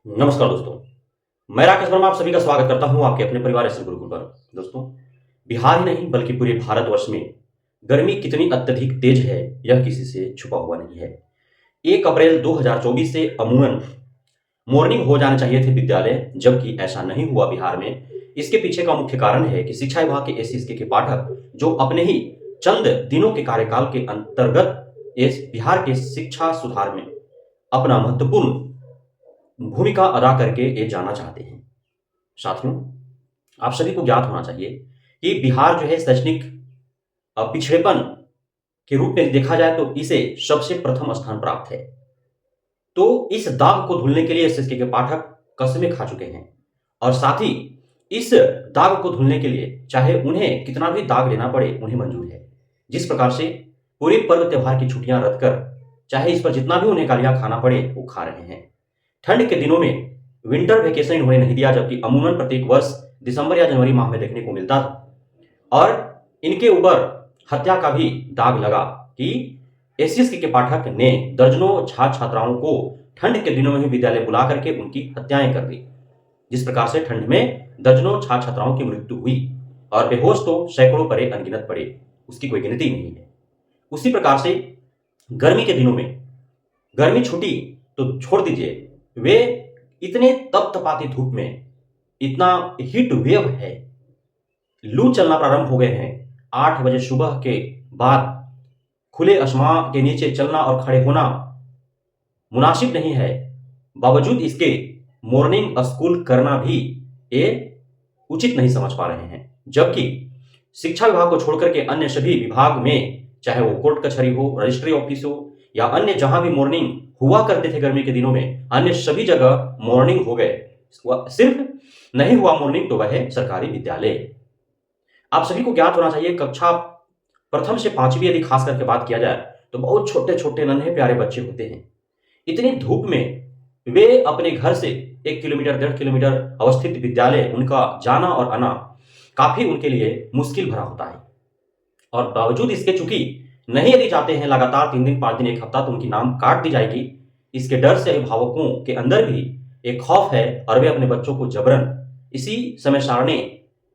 नमस्कार दोस्तों। मैं राकेश वर्मा आप सभी का स्वागत करता हूं आपके अपने परिवार एसएल गुरुकुल पर। दोस्तों, बिहार ही नहीं बल्कि पूरे भारतवर्ष में गर्मी कितनी अत्यधिक तेज है यह किसी से छुपा हुआ नहीं है। 1 अप्रैल 2024 से अमूमन मॉर्निंग हो जाने चाहिए थे विद्यालय, जबकि ऐसा नहीं हुआ बिहार में। इसके पीछे का मुख्य कारण है कि शिक्षा विभाग के एससीएसके के पाठक जो अपने ही चंद दिनों के कार्यकाल के अंतर्गत इस बिहार के शिक्षा सुधार में अपना महत्वपूर्ण भूमिका अदा करके ये जाना चाहते हैं। साथियों, आप सभी को ज्ञात होना चाहिए कि बिहार जो है शैक्षणिक पिछड़ेपन के रूप में देखा जाए तो इसे सबसे प्रथम स्थान प्राप्त है। तो इस दाग को धुलने के लिए एसएसके के पाठक कस्में खा चुके हैं और साथ ही इस दाग को धुलने के लिए चाहे उन्हें कितना भी दाग लेना पड़े उन्हें मंजूर है। जिस प्रकार से पूरे पर्व त्योहार की छुट्टियां रद्द कर चाहे इस पर जितना भी उन्हें गालियां खाना पड़े वो खा रहे हैं। ठंड के दिनों में विंटर वेकेशन इन्होंने नहीं दिया, जबकि अमूमन प्रत्येक वर्ष दिसंबर या जनवरी माह में देखने को मिलता था। और इनके ऊपर हत्या का भी दाग लगा कि एससीएसके के पाठक ने दर्जनों छात्र छात्राओं को ठंड के दिनों में ही विद्यालय बुला करके उनकी हत्याएं कर दी। जिस प्रकार से ठंड में दर्जनों छात्र छात्राओं की मृत्यु हुई और बेहोश तो सैकड़ों पड़े, अनगिनत पड़े, उसकी कोई गिनती नहीं है। उसी प्रकार से गर्मी के दिनों में गर्मी छुट्टी तो छोड़ दीजिए, वे इतने तपतपाती धूप में इतना हीट वेव है, लू चलना प्रारंभ हो गए हैं। 8 बजे सुबह के बाद खुले आसमान के नीचे चलना और खड़े होना मुनासिब नहीं है। बावजूद इसके मॉर्निंग स्कूल करना भी ये उचित नहीं समझ पा रहे हैं, जबकि शिक्षा विभाग को छोड़कर के अन्य सभी विभाग में चाहे वो कोर्ट कचहरी हो, रजिस्ट्री ऑफिस हो या अन्य जहां भी मॉर्निंग हुआ करते थे गर्मी के दिनों में, अन्य सभी जगह मॉर्निंग हो गए। सिर्फ नहीं हुआ मॉर्निंग तो वह है सरकारी विद्यालय। आप सभी को ज्ञात होना चाहिए कक्षा प्रथम से 5वीं यदि खास करके बात किया जाए तो बहुत छोटे छोटे नन्हे प्यारे बच्चे होते हैं। इतनी धूप में वे अपने घर से 1 किलोमीटर 1.5 किलोमीटर अवस्थित विद्यालय, उनका जाना और आना काफी उनके लिए मुश्किल भरा होता है। और बावजूद इसके चूंकि नहीं यदि जाते हैं लगातार 3 दिन 5 दिन 1 हफ्ता तो उनकी नाम काट दी जाएगी, इसके डर से अभिभावकों के अंदर भी एक खौफ है और वे अपने बच्चों को जबरन इसी समय सारणी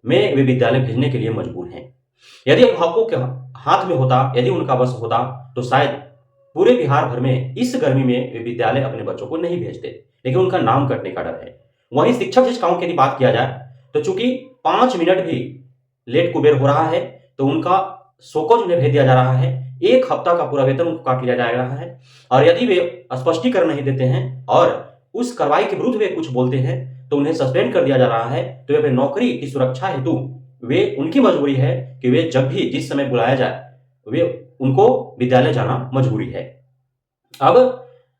में वे विद्यालय भेजने के लिए मजबूर हैं। यदि अभिभावकों के हाथ में होता, यदि उनका बस होता तो शायद पूरे बिहार भर में इस गर्मी में वे विद्यालय अपने बच्चों को नहीं भेजते, लेकिन उनका नाम कटने का डर है। वहीं शिक्षक शिक्षिकाओं की यदि बात किया जाए तो चूंकि 5 मिनट भी लेट कुबेर हो रहा है तो उनका शोकॉज उन्हें भेज दिया जा रहा है, 1 हफ्ता का पूरा वेतन उनको काट लिया जा रहा है। और यदि वे स्पष्टीकरण नहीं देते हैं और उस कार्रवाई के विरुद्ध वे कुछ बोलते हैं तो उन्हें सस्पेंड कर दिया जा रहा है। तो वे अपनी नौकरी की सुरक्षा हेतु वे उनकी मजबूरी है कि वे जब भी जिस समय बुलाया जाए वे उनको विद्यालय जाना मजबूरी है। अब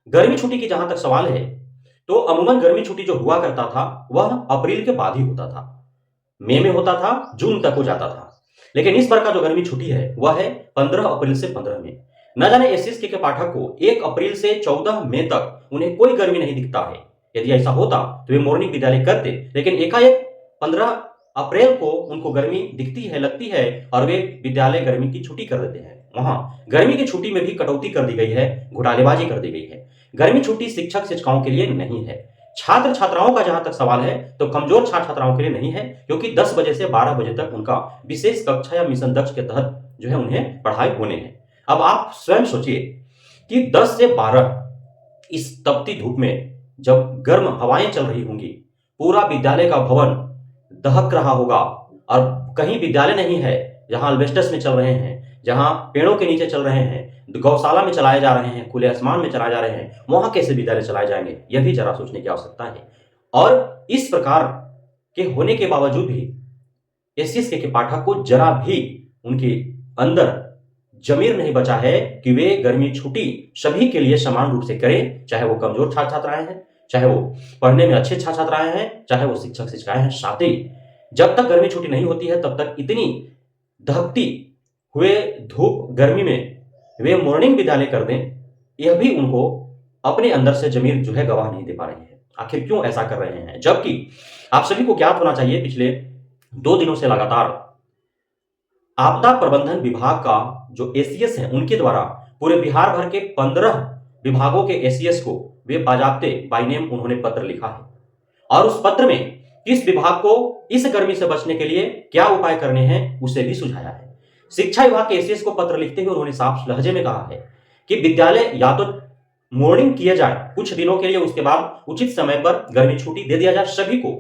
गर्मी छुट्टी की जहां तक सवाल है तो अमूमन गर्मी छुट्टी जो हुआ करता था वह अप्रैल के बाद ही होता था, मई में होता था, जून तक हो जाता था। लेकिन इस बार का जो गर्मी छुट्टी है वह है 15 अप्रैल से 15 मई। न जाने एसएसके के पाठक को 1 अप्रैल से 14 मई तक उन्हें कोई गर्मी नहीं दिखता है। यदि ऐसा होता तो वे मॉर्निंग विद्यालय करते, लेकिन एकाएक 15 अप्रैल को उनको गर्मी दिखती है, लगती है और वे विद्यालय गर्मी की छुट्टी कर देते हैं। वहां गर्मी की छुट्टी में भी कटौती कर दी गई है, घोटालेबाजी कर दी गई है। गर्मी छुट्टी शिक्षक शिक्षिकाओं के लिए नहीं है। छात्र छात्राओं का जहां तक सवाल है तो कमजोर छात्र छात्राओं के लिए नहीं है, क्योंकि 10 बजे से 12 बजे तक उनका विशेष कक्षा या मिशन दक्ष के तहत जो है उन्हें पढ़ाई होने हैं। अब आप स्वयं सोचिए कि 10 से 12 इस तपती धूप में जब गर्म हवाएं चल रही होंगी, पूरा विद्यालय का भवन दहक रहा होगा और कहीं विद्यालय नहीं है जहां अल्बेस्टस में चल रहे हैं, जहां पेड़ों के नीचे चल रहे हैं, गौशाला में चलाए जा रहे हैं, खुले आसमान में चलाए जा रहे हैं, वहां कैसे विद्यालय चलाए जाएंगे, यह भी जरा सोचने की आवश्यकता है। और इस प्रकार के होने के बावजूद भी एससीएसके के पाठक को जरा भी उनके अंदर जमीर नहीं बचा है कि वे गर्मी छुट्टी सभी के लिए समान रूप से करें, चाहे वो कमजोर छात्र छात्राएं हैं, चाहे वो पढ़ने में अच्छे छात्र छात्राएं हैं, चाहे वो शिक्षक शिक्षिकाएं हैं। साथ ही जब तक गर्मी छुट्टी नहीं होती है तब तक इतनी दहकती हुए धूप गर्मी में वे मॉर्निंग विद्यालय कर दें, यह भी उनको अपने अंदर से जमीर जो है गवाह नहीं दे पा रहे हैं। आखिर क्यों ऐसा कर रहे हैं, जबकि आप सभी को ज्ञात होना चाहिए पिछले 2 दिनों से लगातार आपदा प्रबंधन विभाग का जो एसीएस है उनके द्वारा पूरे बिहार भर के 15 विभागों के एसीएस को वे बाजाब्ते बाय नेम उन्होंने पत्र लिखा है और उस पत्र में किस विभाग को इस गर्मी से बचने के लिए क्या उपाय करने हैं उसे भी सुझाया है। शिक्षा विभाग के एसीएस को पत्र लिखते हुए उन्होंने साफ लहजे में कहा है कि विद्यालय या तो मॉर्निंग किया जाए कुछ दिनों के लिए, उसके बाद उचित समय पर गर्मी छुट्टी दे दिया जाए सभी को,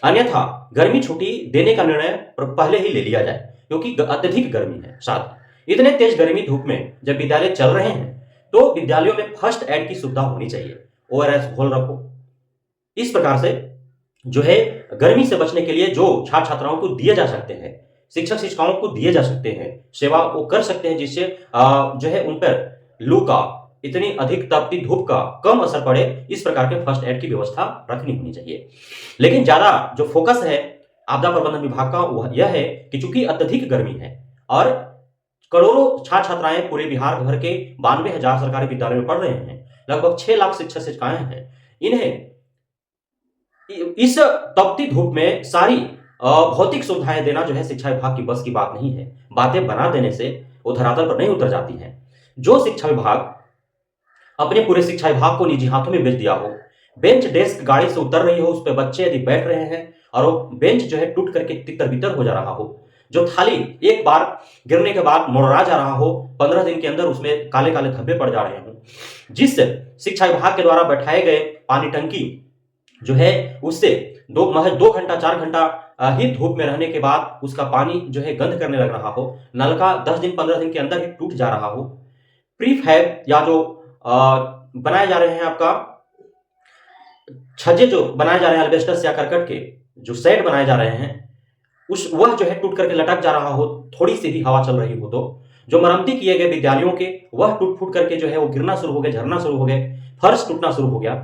अन्यथा गर्मी छुट्टी देने का निर्णय पहले ही ले लिया जाए क्योंकि अत्यधिक गर्मी है। साथ इतने तेज गर्मी धूप में जब विद्यालय चल रहे हैं तो विद्यालयों में फर्स्ट एड की सुविधा होनी चाहिए, ओआरएस घोल रखो। इस प्रकार से जो है गर्मी से बचने के लिए जो छात्र छात्राओं को दिए जा सकते हैं, शिक्षक शिक्षिकाओं को दिए जा सकते हैं, सेवा वो कर सकते हैं जिससे जो है उन पर लू का, इतनी अधिक तपती धूप का कम असर पड़े, इस प्रकार के फर्स्ट एड की व्यवस्था रखनी होनी चाहिए। लेकिन ज्यादा जो फोकस है आपदा प्रबंधन विभाग का वह यह है कि चूंकि अत्यधिक गर्मी है और करोड़ों छात्र छात्राएं पूरे बिहार भर के 92,000 सरकारी विद्यालयों में पढ़ रहे हैं, लगभग 6 लाख शिक्षक शिक्षिकाएं हैं, इन्हें इस तपती धूप में सारी भौतिक सुविधाएं देना जो है शिक्षा विभाग की बस की बात नहीं है। बातें बना देने से वो धरातल पर नहीं उतर जाती हैं। जो शिक्षा विभाग अपने पूरे शिक्षा विभाग को निजी हाथों में बेच दिया हो, बेंच डेस्क गाड़ी से उतर रही हो, उस पर बच्चे यदि बैठ रहे हैं और वो बेंच जो है टूट करके तितर बितर हो जा रहा हो, जो थाली एक बार गिरने के बाद मुड़रा जा रहा हो, 15 दिन के अंदर उसमें काले काले धब्बे पड़ जा रहे हो, जिस शिक्षा विभाग के द्वारा बैठाए गए पानी टंकी जो है उससे महज 2 घंटा 4 घंटा ही धूप में रहने के बाद उसका पानी जो है गंध करने लग रहा हो, नलका 10 दिन 15 दिन के अंदर ही टूट जा रहा हो, प्रीफैब या जो बनाए जा रहे हैं आपका छज्जे जो बनाए जा रहे हैं एल्बेस्टस या करकट के जो सेट बनाए जा रहे हैं वह जो है टूट करके लटक जा रहा हो, थोड़ी सी भी हवा चल रही हो तो जो मरम्मती किए गए विद्यालयों के वह टूट फूट करके जो है वो गिरना शुरू हो गए, झरना शुरू हो गए, फर्श टूटना शुरू हो गया।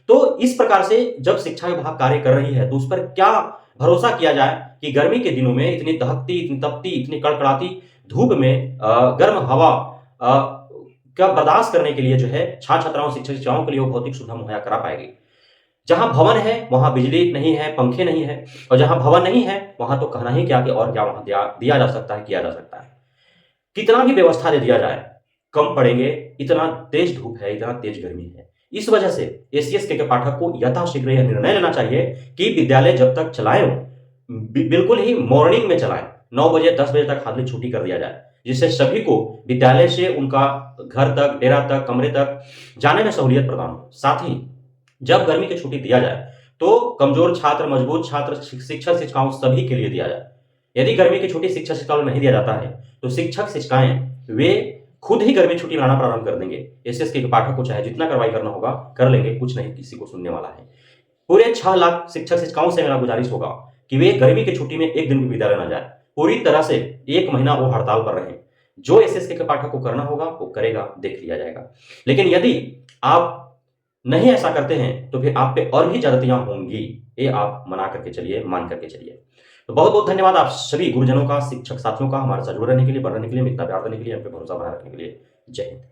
तो इस प्रकार से जब शिक्षा विभाग कार्य कर रही है तो उस पर क्या भरोसा किया जाए कि गर्मी के दिनों में इतनी दहकती, इतनी तपती, इतनी कड़कड़ाती धूप में गर्म हवा का बर्दाश्त करने के लिए जो है छात्र छात्राओं शिक्षक शिक्षाओं के लिए वो भौतिक सुविधा मुहैया करा पाएगी। जहां भवन है वहां बिजली नहीं है, पंखे नहीं है, और जहां भवन नहीं है वहां तो कहना ही क्या कि और क्या वहां दिया जा सकता है, किया जा सकता है। कितना भी व्यवस्था दे दिया जाए कम पड़ेंगे, इतना तेज धूप है, इतना तेज गर्मी है। इस वजह से एसीएस के पाठक को यथाशीघ्र यह निर्णय लेना चाहिए कि विद्यालय जब तक चलाएं बिल्कुल ही मॉर्निंग में चलाएं, 9 बजे 10 बजे तक हाथली छुट्टी कर दिया जाए, जिससे सभी को विद्यालय से उनका घर तक, डेरा तक, कमरे तक जाने में सहूलियत प्रदान हो। साथ ही जब गर्मी की छुट्टी दिया जाए तो कमजोर छात्र, मजबूत छात्र, शिक्षक शिक्षिकाओं सभी के लिए दिया जाए। यदि गर्मी की छुट्टी शिक्षक शिक्षिकाओं नहीं दिया जाता है तो शिक्षक शिक्षिकाएं वे खुद ही गर्मी छुट्टी लाना प्रारंभ कर देंगे। एसएस के पाठक को चाहे जितना कार्रवाई करना होगा कर लेंगे, कुछ नहीं किसी को सुनने वाला है। पूरे 6 लाख शिक्षक शिक्षिकाओं से मेरा गुजारिश होगा कि वे गर्मी की छुट्टी में एक दिन भी विद्यालय न जाए, पूरी तरह से 1 महीना वो हड़ताल पर रहे। जो एसएस के पाठक को करना होगा वो करेगा, देख लिया जाएगा। लेकिन यदि आप नहीं ऐसा करते हैं तो फिर आप पे और भी ज्यादतियां होंगी, ये आप मना करके चलिए, मान करके चलिए। तो बहुत बहुत धन्यवाद आप सभी गुरुजनों का, शिक्षक साथियों का हमारे साथ जुड़े रहने के लिए, बढ़ने के लिए, मित्रता प्यार देने के लिए, हम पे भरोसा बनाए रखने के लिए। जय हिंद।